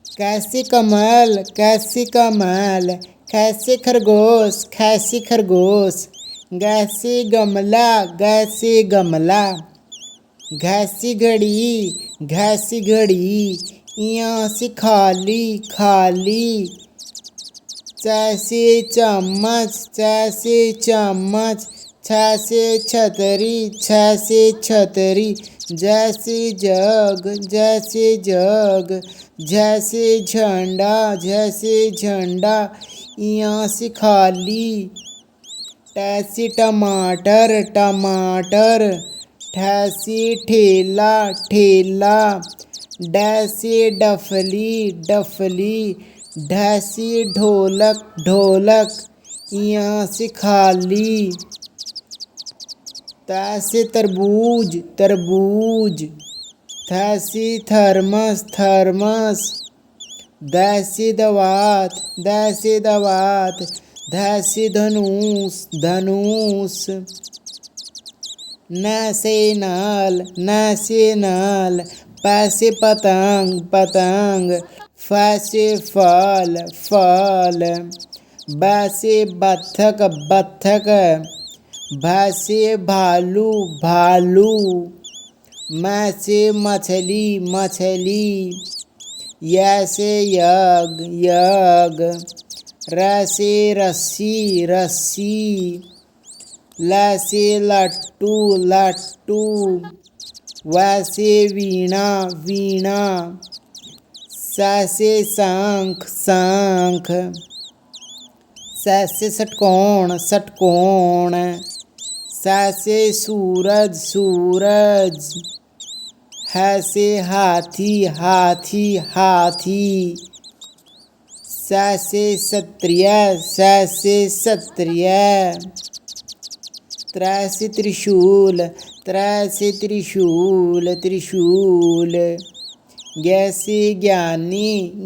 कैसी कमल कैसी कमल, कैसे खरगोश कैसी खरगोश, गैसी गमला गैसी गमला, घैसी घड़ी घैसी घड़ी, यहाँ से खाली खाली, जैसे चम्मच जैसे चम्मच, छैसे छतरी छैसे छतरी, जैसे जग जैसे जग, जैसे झंडा, यहाँ से खाली, टैसी टमाटर टमाटर, ठैसी ठेला ठेला, डैसी डफली डफली, ढैसी ढोलक ढोलक, यहाँ से खाली, तैसे तरबूज तरबूज, थैसी थर्मस थर्मस, दैसी दवात दैसी दवात, धैसी धनुष धनुष, नैसे नल, पैसे पतंग पतंग, फैसे फल फल, बैसे बत्तख बत्तख, भैंसे भालू भालू, मैसे मछली मछली, यैसे यग यग, रैसे रस्सी रस्सी, लैसे लट्टू लट्टू, वैसे वीणा वीणा, सैसे शंख शंख, सैसे षटकोण षटकोण, सैसे सूरज सूरज, हैसे हाथी हाथी हाथी, सैसे क्षत्रिय त्रैसे त्रिशूल त्रिशूल, गैसे ज्ञानी